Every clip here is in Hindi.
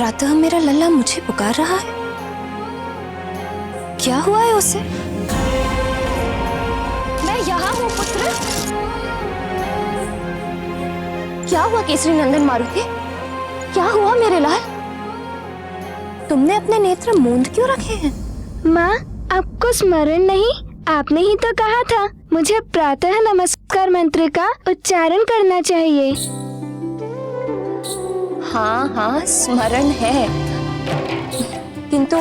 प्रातः मेरा लल्ला मुझे पुकार रहा है। क्या हुआ है उसे? मैं यहाँ हूँ पुत्र। क्या हुआ केसरी नंदन मारुति? क्या हुआ मेरे लाल? तुमने अपने नेत्र मूंद क्यों रखे हैं? माँ, आपको स्मरण नहीं? आपने ही तो कहा था मुझे प्रातः नमस्कार मंत्र का उच्चारण करना चाहिए। हाँ हाँ, स्मरण है, किंतु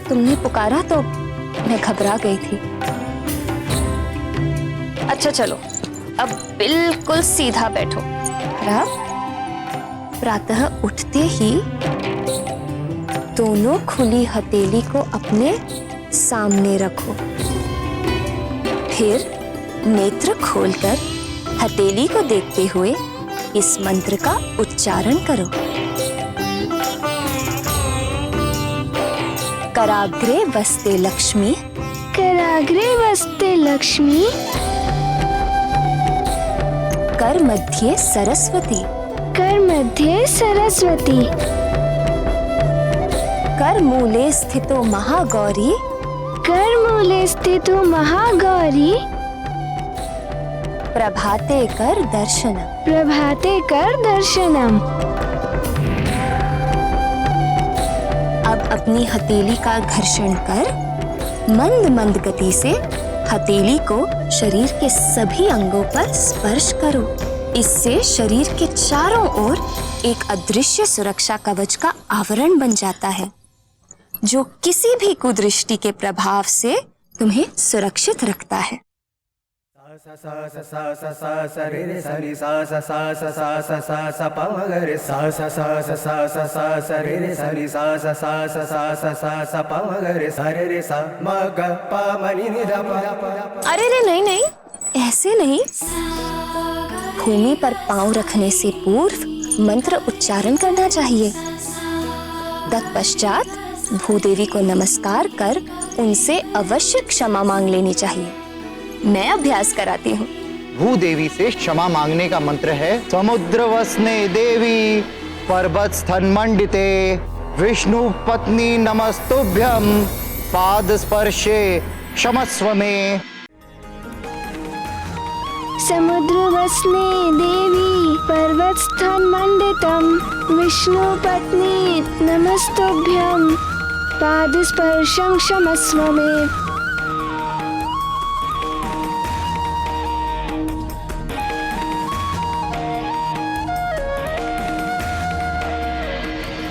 तुमने पुकारा तो मैं घबरा गई थी। अच्छा चलो, अब बिल्कुल सीधा बैठो। अब प्रातः उठते ही दोनों खुली हथेली को अपने सामने रखो। फिर नेत्र खोलकर हथेली को देखते हुए इस मंत्र का उच्चारण करो। कराग्रे वस्ते लक्ष्मी, कराग्रे वस्ते लक्ष्मी, कर मध्य सरस्वती, कर मध्य सरस्वती, कर मूले स्थितो महागौरी, कर मूले स्थितो महागौरी, प्रभाते कर दर्शनम, प्रभाते कर दर्शनम। अब अपनी हथेली का घर्षण कर मंद मंद गति से हथेली को शरीर के सभी अंगों पर स्पर्श करो। इससे शरीर के चारों ओर एक अदृश्य सुरक्षा कवच का आवरण बन जाता है, जो किसी भी कुदृष्टि के प्रभाव से तुम्हें सुरक्षित रखता है। अरे रे नहीं नहीं, ऐसे नहीं। भूमि पर पांव रखने से पूर्व मंत्र उच्चारण करना चाहिए। तत्पश्चात भूदेवी को नमस्कार कर उनसे अवश्य क्षमा मांग लेनी चाहिए। मैं अभ्यास कराती हूँ। भूदेवी से क्षमा मांगने का मंत्र है समुद्र वसने देवी पर्वत स्थन मंडिते विष्णु पत्नी नमस्तुभ्यम पाद स्पर्शे क्षमस्व में। समुद्र वसने देवी पर्वत स्थन मंडितम विष्णु पत्नी नमस्तुभ्यम पाद स्पर्शं क्षमस्व में।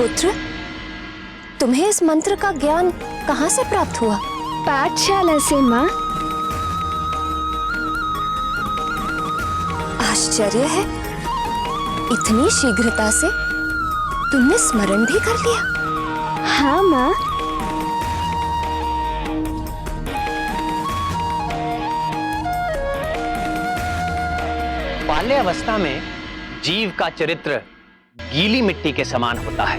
पुत्र, तुम्हें इस मंत्र का ज्ञान कहाँ से प्राप्त हुआ? पाठशाला से माँ। आश्चर्य है, इतनी शीघ्रता से तुमने स्मरण भी कर लिया। हाँ माँ। बाल्यावस्था में जीव का चरित्र गीली मिट्टी के समान होता है,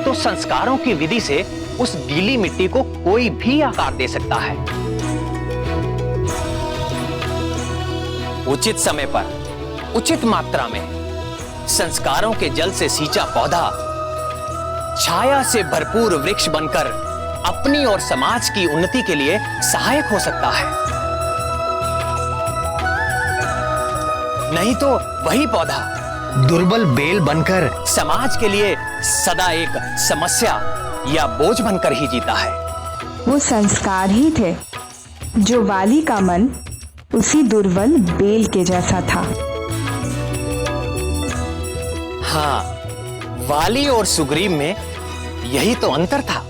तो संस्कारों की विधि से उस गीली मिट्टी को कोई भी आकार दे सकता है। उचित समय पर उचित मात्रा में संस्कारों के जल से सींचा पौधा छाया से भरपूर वृक्ष बनकर अपनी और समाज की उन्नति के लिए सहायक हो सकता है। नहीं तो वही पौधा दुर्बल बेल बनकर समाज के लिए सदा एक समस्या या बोझ बनकर ही जीता है। वो संस्कार ही थे जो वाली का मन उसी दुर्बल बेल के जैसा था। हाँ, वाली और सुग्रीव में यही तो अंतर था।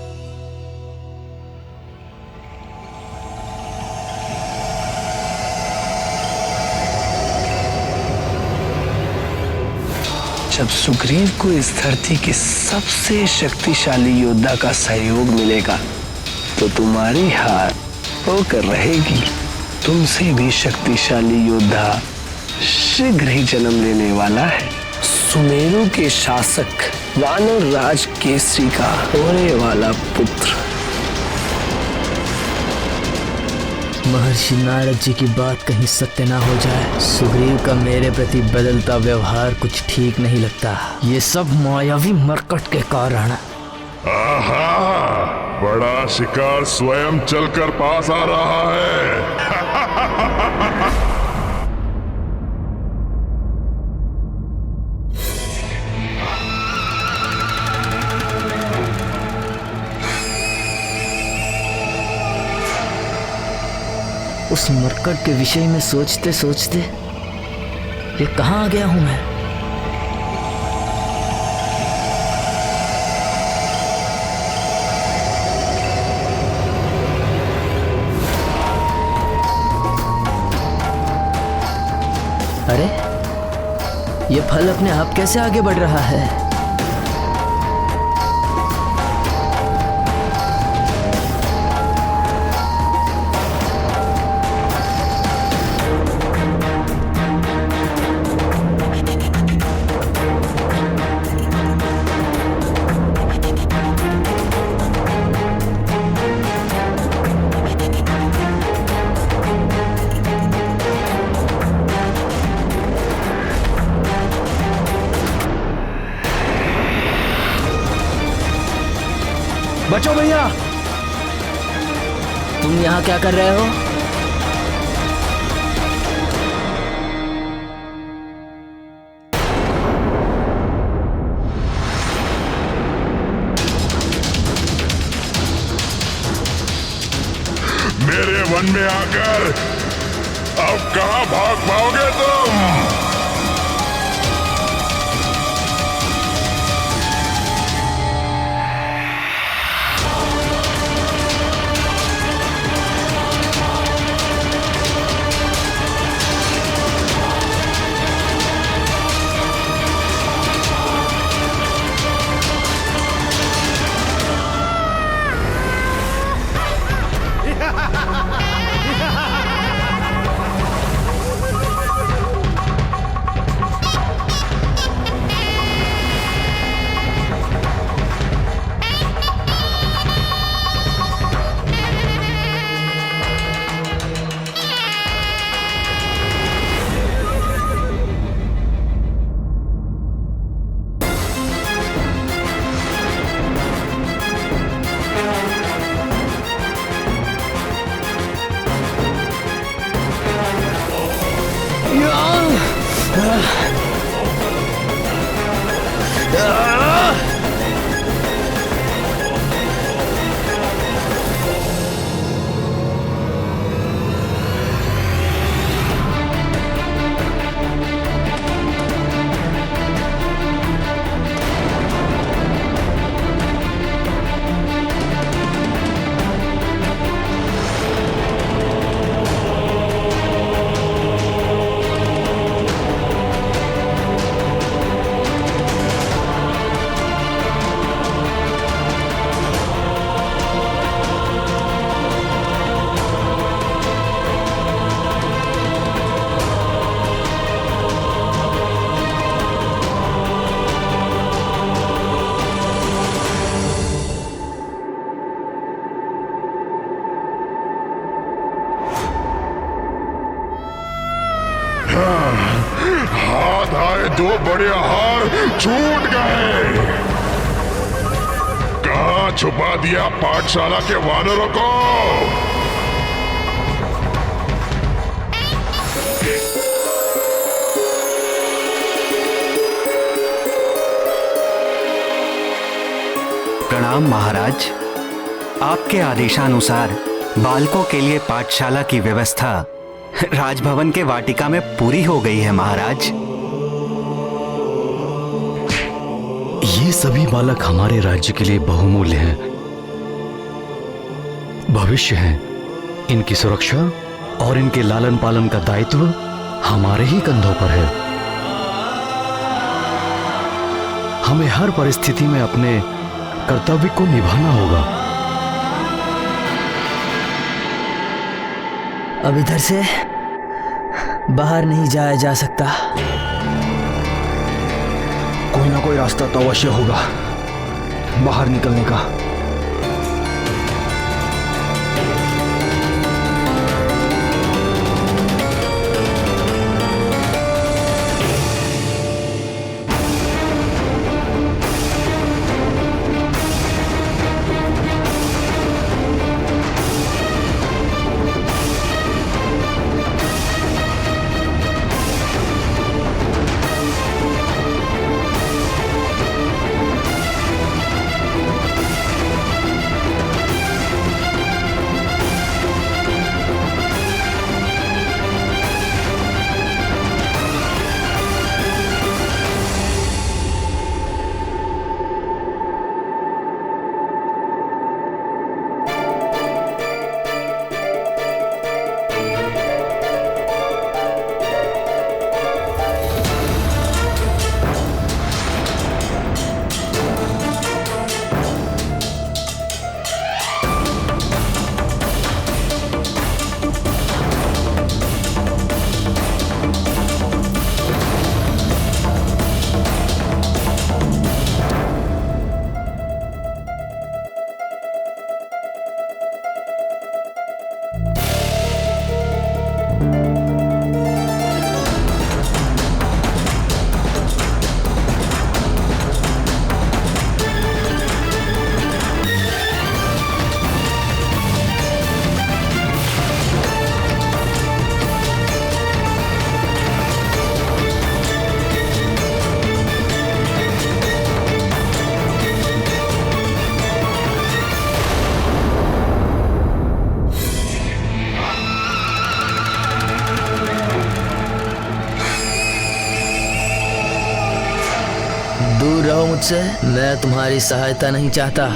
जब सुग्रीव को इस धरती के सबसे शक्तिशाली योद्धा का सहयोग मिलेगा तो तुम्हारी हार होकर रहेगी। तुमसे भी शक्तिशाली योद्धा शीघ्र ही जन्म लेने वाला है। सुमेरु के शासक वानर राज केसरी का होने वाला पुत्र। महर्षि नारद जी की बात कहीं सत्य ना हो जाए। सुग्रीव का मेरे प्रति बदलता व्यवहार कुछ ठीक नहीं लगता। ये सब मायावी मरकट के कारण। आहा, बड़ा शिकार स्वयं चलकर पास आ रहा है। उस मरकट के विषय में सोचते सोचते ये कहाँ आ गया हूं मैं? अरे ये फल अपने आप कैसे आगे बढ़ रहा है? बचो भैया। तुम यहाँ क्या कर रहे हो? मेरे वन में आकर अब कहां भाग पाओगे तुम? हाथ आए दो बड़े हार छूट गए। कहां छुपा दिया पाठशाला के वानरों को? प्रणाम महाराज। आपके आदेशानुसार बालकों के लिए पाठशाला की व्यवस्था राजभवन के वाटिका में पूरी हो गई है महाराज। ये सभी बालक हमारे राज्य के लिए बहुमूल्य हैं, भविष्य हैं। इनकी सुरक्षा और इनके लालन पालन का दायित्व हमारे ही कंधों पर है। हमें हर परिस्थिति में अपने कर्तव्य को निभाना होगा। अब इधर से बाहर नहीं जाया जा सकता। कोई ना कोई रास्ता तो अवश्य होगा बाहर निकलने का। दूर रहो मुझसे, मैं तुम्हारी सहायता नहीं चाहता।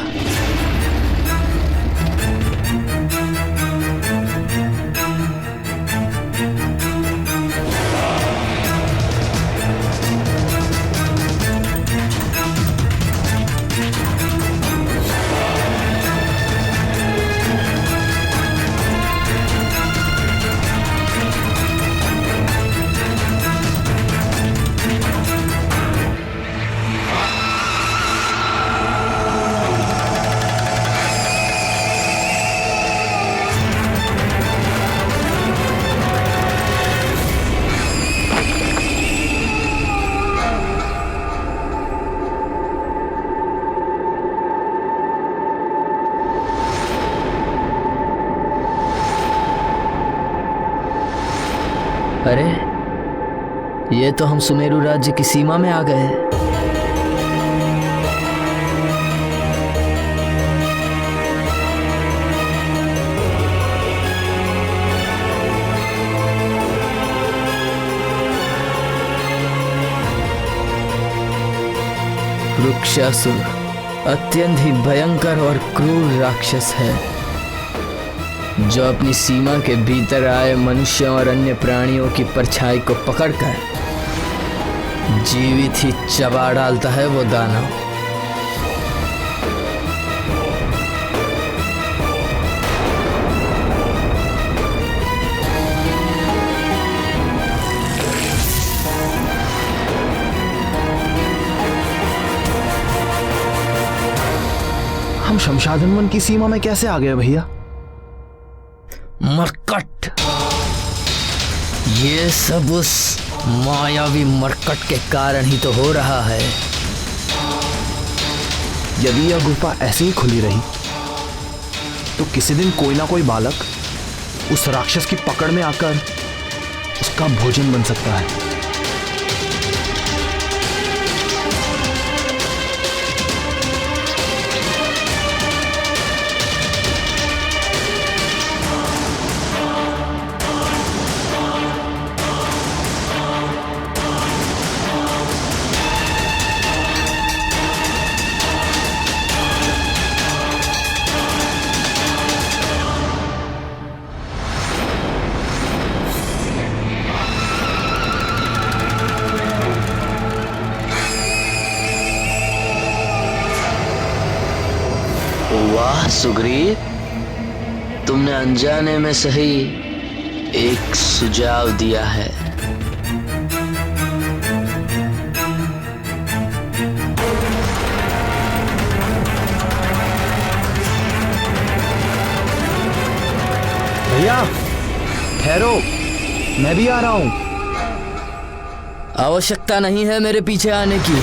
अरे, ये तो हम सुमेरु राज्य की सीमा में आ गए। वृक्षासुर अत्यंत ही भयंकर और क्रूर राक्षस है, जो अपनी सीमा के भीतर आए मनुष्यों और अन्य प्राणियों की परछाई को पकड़कर जीवित ही चबा डालता है वो दानव। हम शमशादन वन की सीमा में कैसे आ गए भैया? मरकट, ये सब उस मायावी मरकट के कारण ही तो हो रहा है। यदि यह गुफा ऐसे ही खुली रही तो किसी दिन कोई ना कोई बालक उस राक्षस की पकड़ में आकर उसका भोजन बन सकता है। वाह सुग्रीव, तुमने अनजाने में सही एक सुझाव दिया है। भैया ठहरो, मैं भी आ रहा हूं। आवश्यकता नहीं है मेरे पीछे आने की।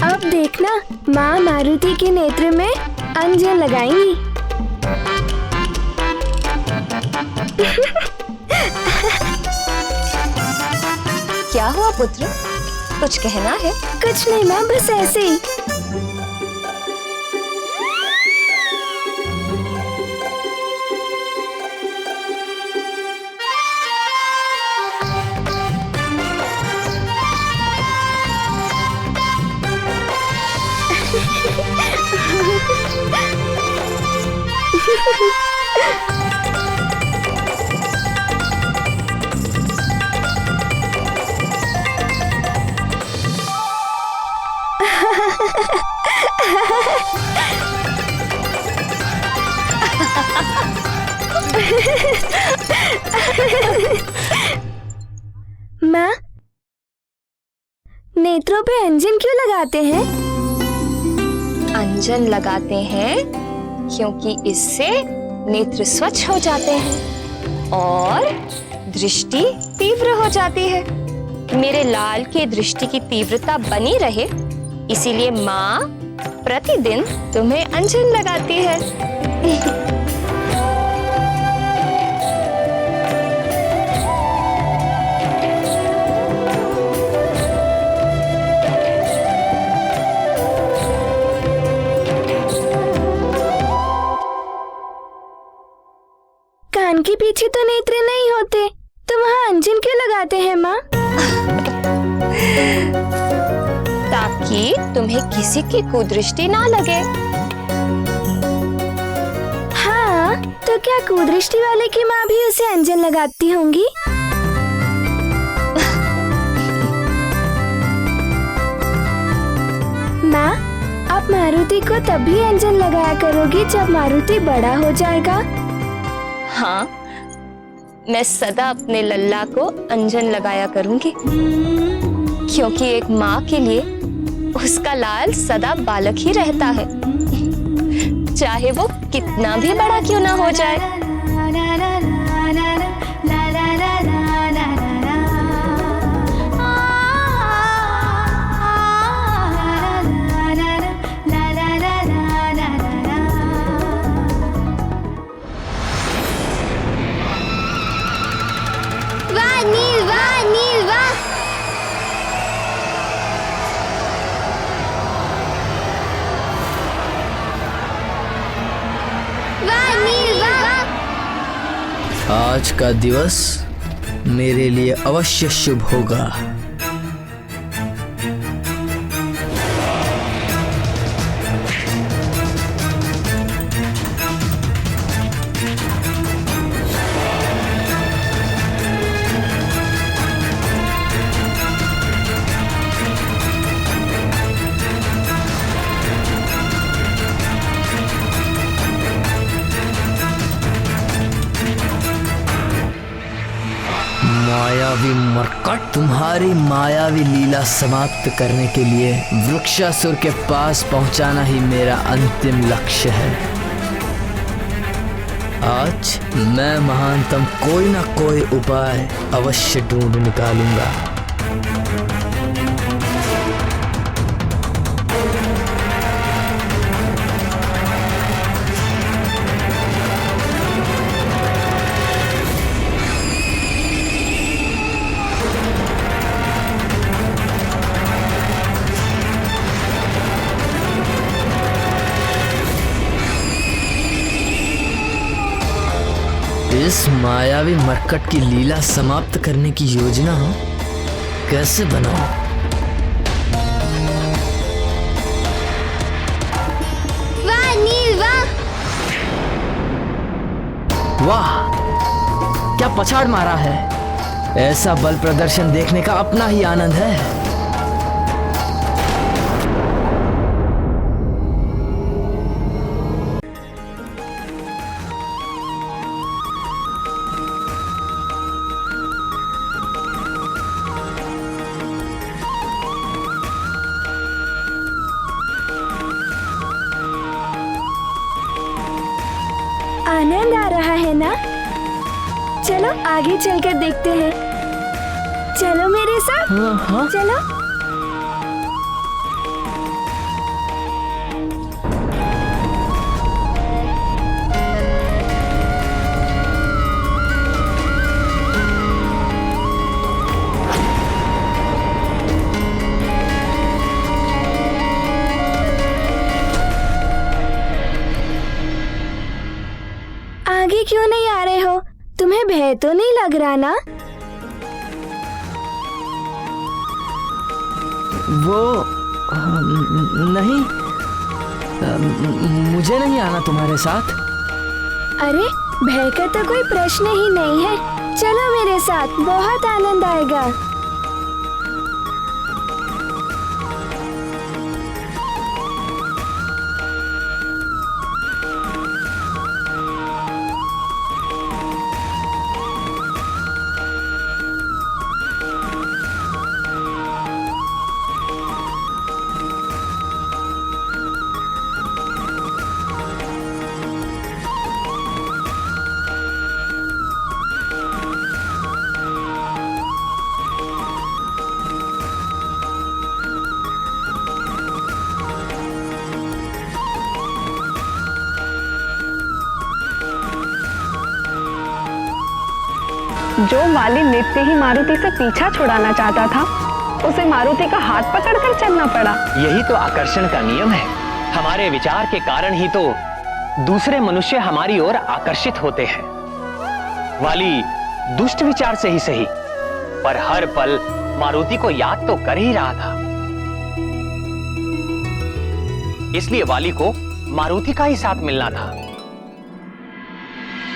अब देखना, माँ मारुति के नेत्र में अंजन लगाएंगी। क्या हुआ पुत्र, कुछ कहना है? कुछ नहीं माँ, बस ऐसे ही। माँ, नेत्रों पे अंजन क्यों लगाते हैं? अंजन लगाते हैं क्योंकि इससे नेत्र स्वच्छ हो जाते हैं और दृष्टि तीव्र हो जाती है। मेरे लाल की दृष्टि की तीव्रता बनी रहे, इसीलिए माँ प्रतिदिन तुम्हें अंजन लगाती है। उनके पीछे तो नेत्र नहीं होते, तो वहाँ अंजन क्यों लगाते हैं माँ? ताकि तुम्हें किसी की कुदृष्टि ना लगे। हाँ, तो क्या कुदृष्टि वाले की माँ भी उसे अंजन लगाती होंगी? माँ, आप मारुति को तभी अंजन लगाया करोगी जब मारुति बड़ा हो जाएगा। हाँ, मैं सदा अपने लल्ला को अंजन लगाया करूंगी, क्योंकि एक माँ के लिए उसका लाल सदा बालक ही रहता है, चाहे वो कितना भी बड़ा क्यों ना हो जाए। वाह नील, वाह नील, वाह। वाह नील, वाह। आज का दिवस मेरे लिए अवश्य शुभ होगा। मायावी मरकट, तुम्हारी मायावी लीला समाप्त करने के लिए वृक्षासुर के पास पहुंचाना ही मेरा अंतिम लक्ष्य है। आज मैं महानतम कोई ना कोई उपाय अवश्य ढूंढ निकालूंगा। इस मायावी मरकट की लीला समाप्त करने की योजना कैसे बनाऊं? वाह नील, वाह। वाह, क्या पछाड़ मारा है! ऐसा बल प्रदर्शन देखने का अपना ही आनंद है। आनंद आ रहा है ना? चलो आगे चलकर देखते हैं। चलो मेरे साथ। हाँ, हाँ। चलो। आगे क्यों नहीं आ रहे हो? तुम्हें भय तो नहीं लग रहा ना? वो नहीं, मुझे नहीं आना तुम्हारे साथ। अरे भय का तो कोई प्रश्न ही नहीं है। चलो मेरे साथ, बहुत आनंद आएगा। जो वाली नित्य ही मारुति से पीछा छुड़ाना चाहता था, उसे मारुति का हाथ पकड़कर चलना पड़ा। यही तो आकर्षण का नियम है। हमारे विचार के कारण ही तो दूसरे मनुष्य हमारी ओर आकर्षित होते हैं। वाली दुष्ट विचार से ही सही, पर हर पल मारुति को याद तो कर ही रहा था। इसलिए वाली को मारुति का ही साथ मिलना था।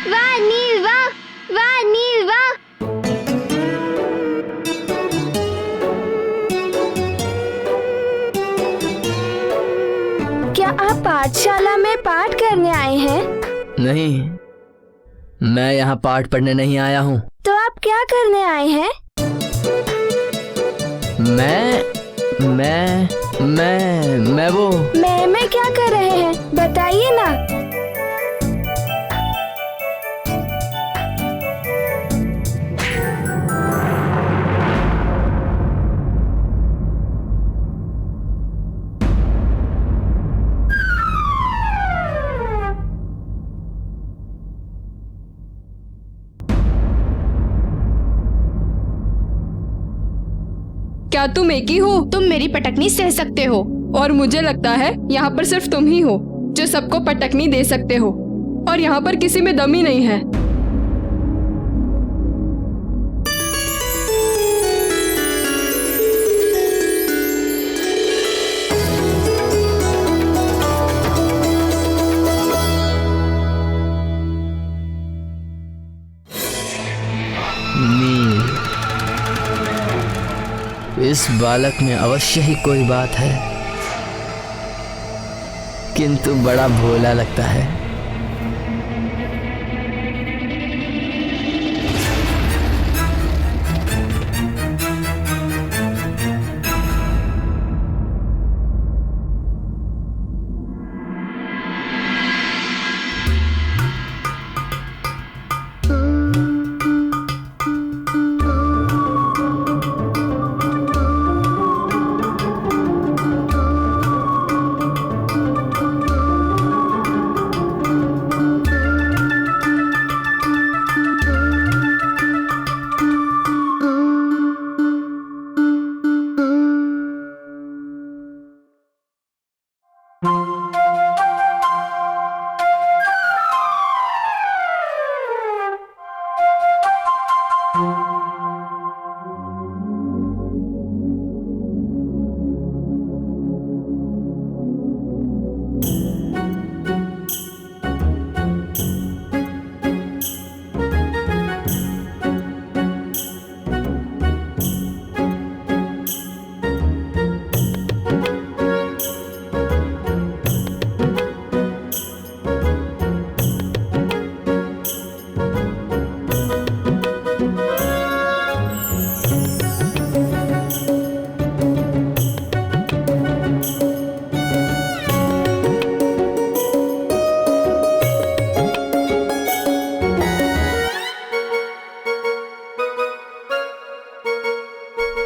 वाह नील वाह, वाह नील वाह। क्या आप पाठशाला में पाठ करने आए हैं? नहीं, मैं यहाँ पाठ पढ़ने नहीं आया हूँ। तो आप क्या करने आए हैं? मैं वो मैं क्या कर रहे हैं बताइए ना। क्या तुम एक ही हो? तुम मेरी पटकनी सह सकते हो, और मुझे लगता है यहाँ पर सिर्फ तुम ही हो जो सबको पटकनी दे सकते हो, और यहाँ पर किसी में दम ही नहीं है। इस बालक में अवश्य ही कोई बात है, किंतु बड़ा भोला लगता है।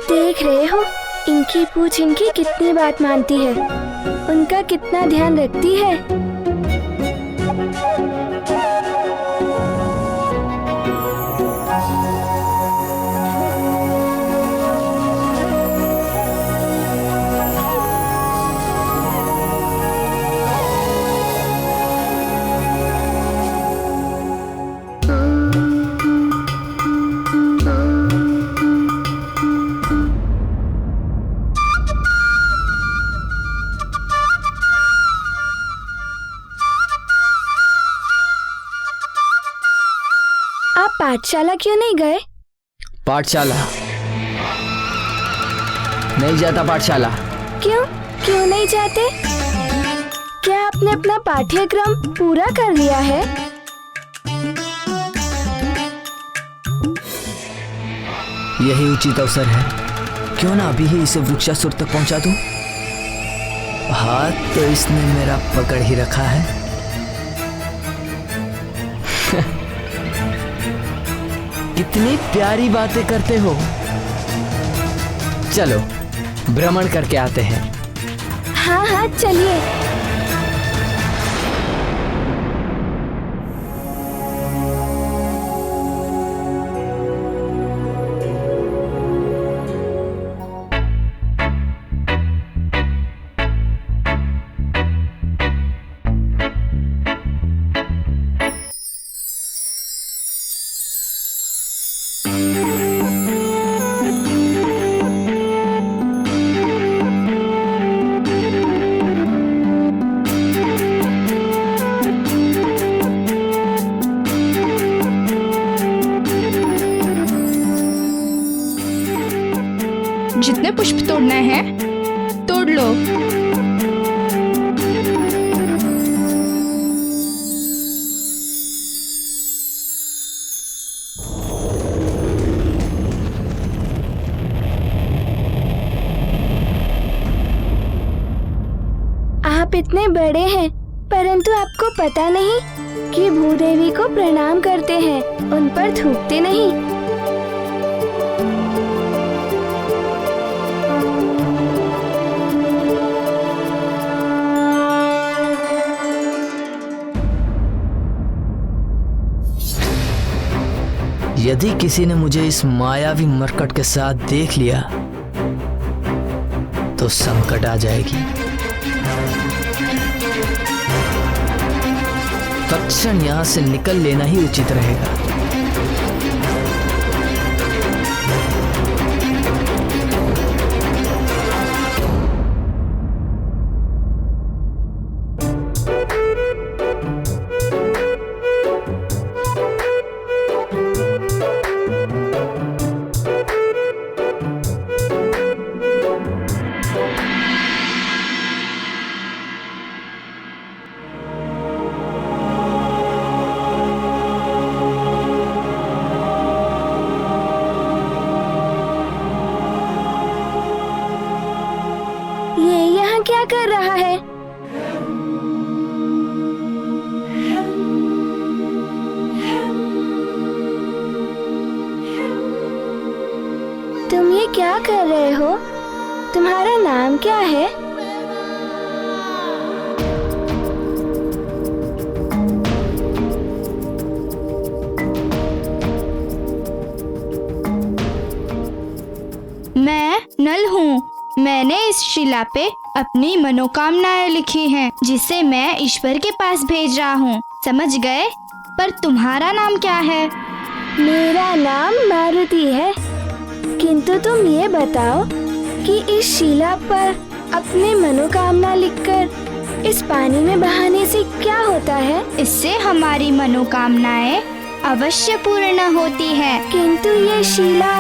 देख रहे हो इनकी पूछ इनकी कितनी बात मानती है, उनका कितना ध्यान रखती है। आप पाठशाला क्यों नहीं गए? पाठशाला नहीं जाता। पाठशाला क्यों नहीं जाते? क्या आपने अपना पाठ्यक्रम पूरा कर लिया है? यही उचित अवसर है, क्यों ना अभी ही इसे वृक्षासुर तक पहुंचा दूं। हाथ तो इसने मेरा पकड़ ही रखा है। कितनी प्यारी बातें करते हो। चलो भ्रमण करके आते हैं। हाँ चलिए। जितने पुष्प तोड़ने हैं तोड़ लो। आप इतने बड़े हैं, परंतु आपको पता नहीं कि भूदेवी को प्रणाम करते हैं, उन पर थूकते नहीं। यदि किसी ने मुझे इस मायावी मरकट के साथ देख लिया तो संकट आ जाएगी। तत्क्षण यहां से निकल लेना ही उचित रहेगा। ये यहाँ क्या कर रहा है? तुम ये क्या कर रहे हो? तुम्हारा नाम क्या है? मैं नल हूँ। मैंने इस शिला पे अपनी मनोकामनाएं लिखी हैं, जिसे मैं ईश्वर के पास भेज रहा हूँ। समझ गए? पर तुम्हारा नाम क्या है? मेरा नाम मारुति है। किंतु तुम ये बताओ कि इस शिला पर अपने मनोकामना लिखकर इस पानी में बहाने से क्या होता है? इससे हमारी मनोकामनाएं अवश्य पूर्ण होती है। किंतु ये शिला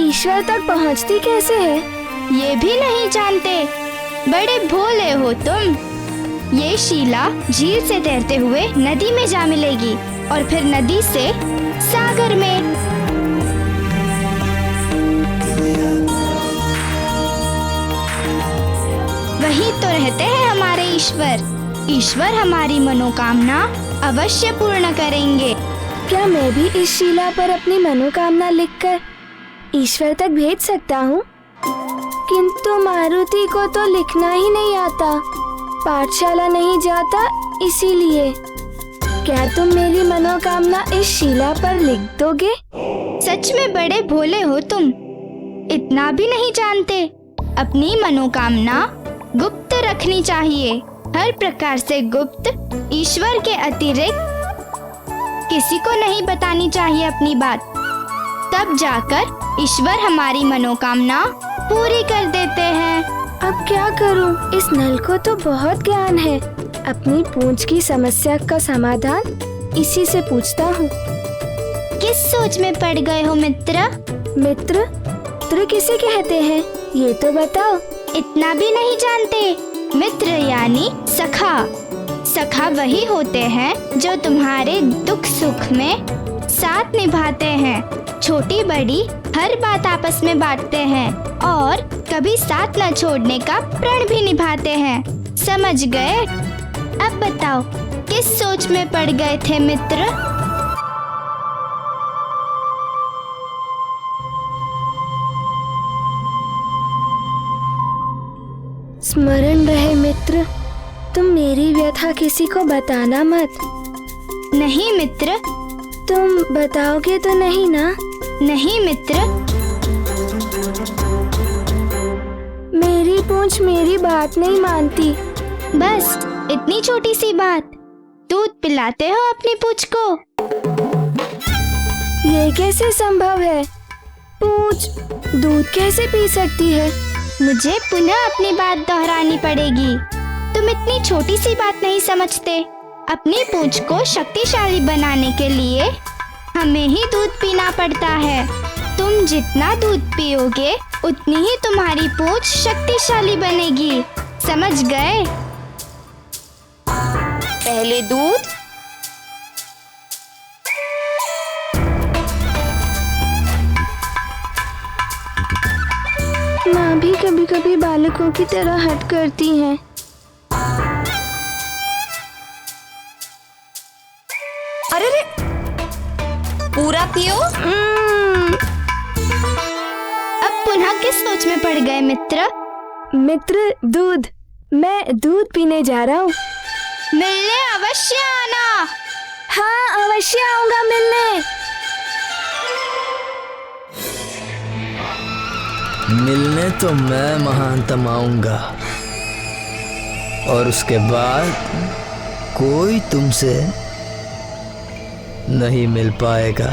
ईश्वर तक पहुँचती कैसे है? ये भी नहीं जानते? बड़े भोले हो तुम। ये शिला झील से तैरते हुए नदी में जा मिलेगी और फिर नदी से सागर में। वहीं तो रहते हैं हमारे ईश्वर। ईश्वर हमारी मनोकामना अवश्य पूर्ण करेंगे। क्या मैं भी इस शिला पर अपनी मनोकामना लिखकर ईश्वर तक भेज सकता हूँ? किंतु मारुति को तो लिखना ही नहीं आता, पाठशाला नहीं जाता, इसीलिए। क्या तुम मेरी मनोकामना इस शिला पर लिख दोगे? सच में बड़े भोले हो तुम। इतना भी नहीं जानते? अपनी मनोकामना गुप्त रखनी चाहिए, हर प्रकार से गुप्त। ईश्वर के अतिरिक्त किसी को नहीं बतानी चाहिए अपनी बात। तब जाकर ईश्वर हमारी मनोकामना पूरी कर देते हैं। अब क्या करूं? इस नल को तो बहुत ज्ञान है। अपनी पूंछ की समस्या का समाधान इसी से पूछता हूँ। किस सोच में पड़ गए हो मित्र? मित्र? मित्र किसे कहते हैं? ये तो बताओ। इतना भी नहीं जानते? मित्र यानी सखा। सखा वही होते हैं जो तुम्हारे दुख सुख में साथ निभाते हैं, छोटी बड़ी हर बात आपस में बांटते हैं और कभी साथ न छोड़ने का प्रण भी निभाते हैं। समझ गए? अब बताओ, किस सोच में पड़ गए थे मित्र? स्मरण रहे मित्र, तुम मेरी व्यथा किसी को बताना मत। नहीं मित्र। तुम बताओगे तो नहीं ना? नहीं मित्र। मेरी पूंछ मेरी बात नहीं मानती। बस इतनी छोटी सी बात। दूध पिलाते हो अपनी पूंछ को? ये कैसे संभव है? पूंछ दूध कैसे पी सकती है? मुझे पुनः अपनी बात दोहरानी पड़ेगी। तुम इतनी छोटी सी बात नहीं समझते। अपनी पूंछ को शक्तिशाली बनाने के लिए हमें ही दूध पीना पड़ता है। तुम जितना दूध पियोगे उतनी ही तुम्हारी पूंछ शक्तिशाली बनेगी, समझ गए? पहले दूध, माँ भी कभी कभी बालकों की तरह हट करती हैं। अरे रे, पूरा पियो। अब पुनः किस सोच में पड़ गए मित्र? मित्र, दूध। मैं दूध पीने जा रहा हूँ। मिलने अवश्य आना। हाँ, अवश्य आऊंगा मिलने। मिलने तो मैं महानतम आऊंगा, और उसके बाद कोई तुमसे नहीं मिल पाएगा।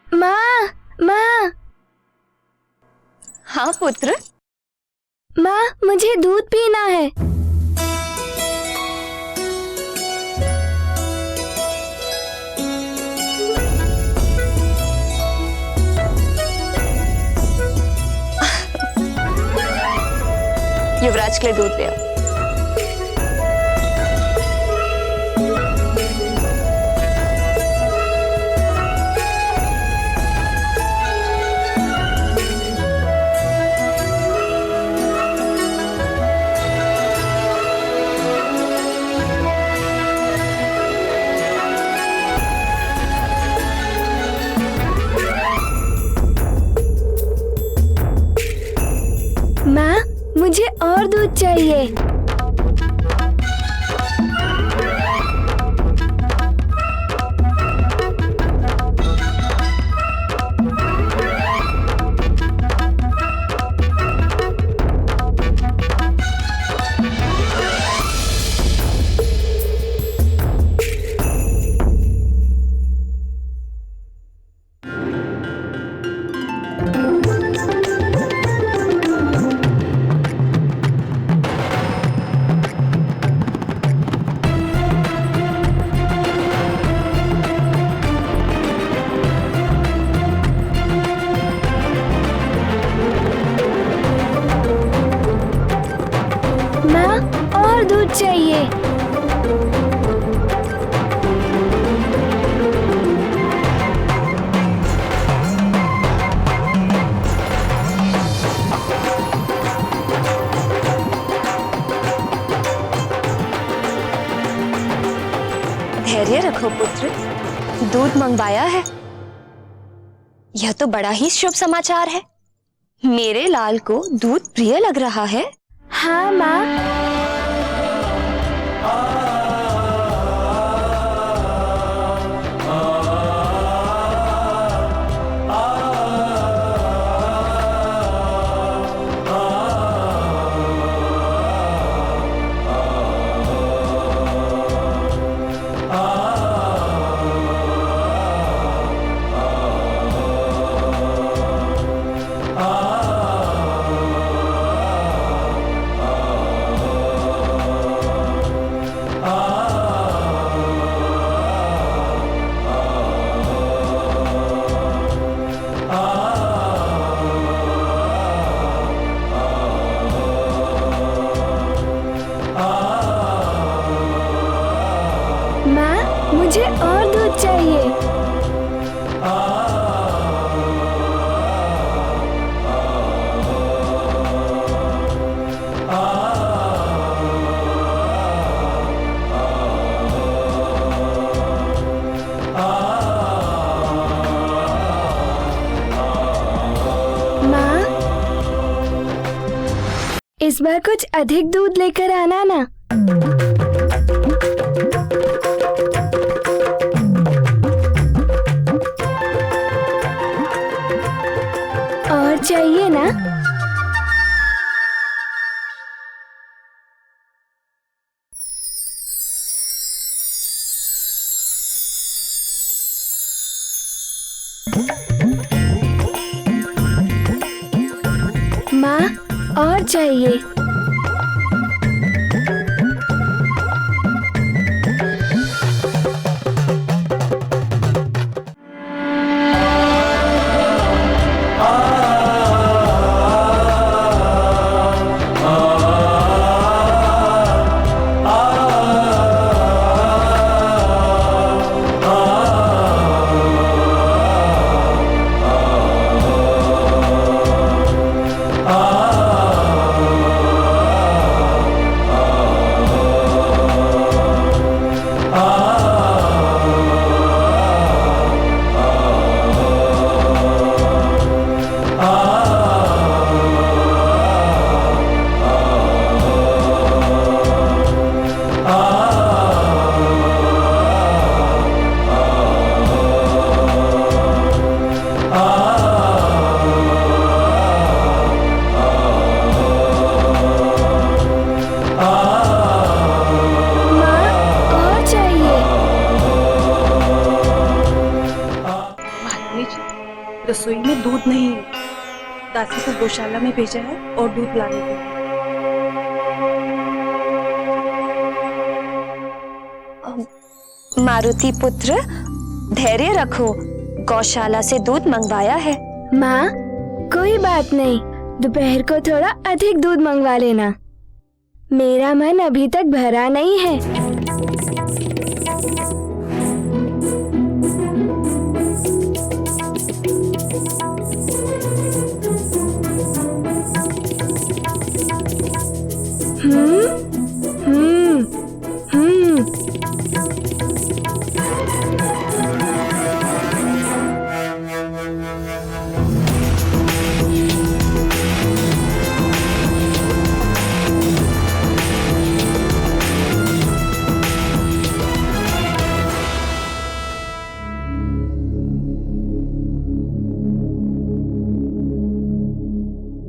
माँ, माँ। हाँ पुत्र। माँ, मुझे दूध पीना है। युवराज के लिए दूध ले आओ। माँ, मुझे और दूध चाहिए। और दूध चाहिए। धैर्य रखो पुत्र, दूध मंगवाया है। यह तो बड़ा ही शुभ समाचार है। मेरे लाल को दूध प्रिय लग रहा है। हाँ माँ। मुझे और दूध चाहिए। माँ, इस बार कुछ अधिक दूध लेकर आना ना। और चाहिए ना? माँ, और चाहिए। दूध नहीं, दासी को गौशाला में भेजा है और दूध लाने को। मारुति पुत्र, धैर्य रखो, गौशाला से दूध मंगवाया है। माँ, कोई बात नहीं, दोपहर को थोड़ा अधिक दूध मंगवा लेना। मेरा मन अभी तक भरा नहीं है।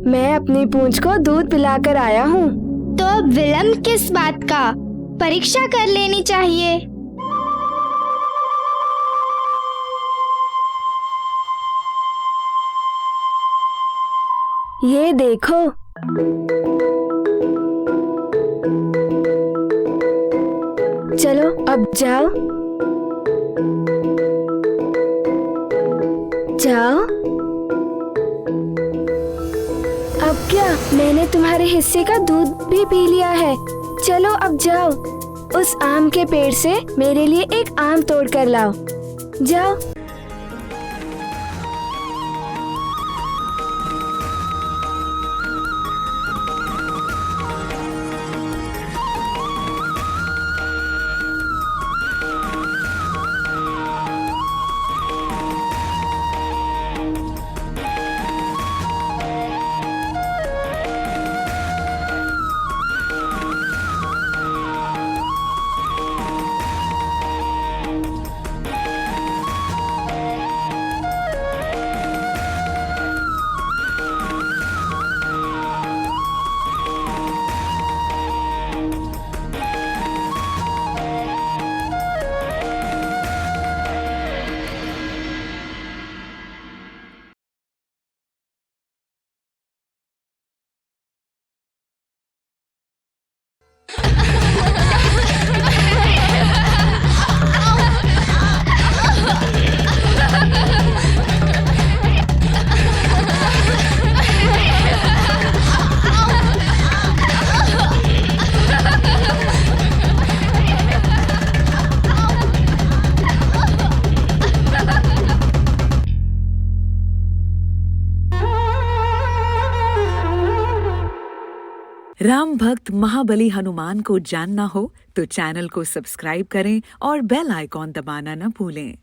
मैं अपनी पूंछ को दूध पिलाकर आया हूँ। तो अब विलंब किस बात का? परीक्षा कर लेनी चाहिए। ये देखो, चलो अब जाओ जाओ। अब क्या, मैंने तुम्हारे हिस्से का दूध भी पी लिया है। चलो अब जाओ, उस आम के पेड़ से मेरे लिए एक आम तोड़ कर लाओ। जाओ। राम भक्त महाबली हनुमान को जानना हो तो चैनल को सब्सक्राइब करें और बेल आइकॉन दबाना न भूलें।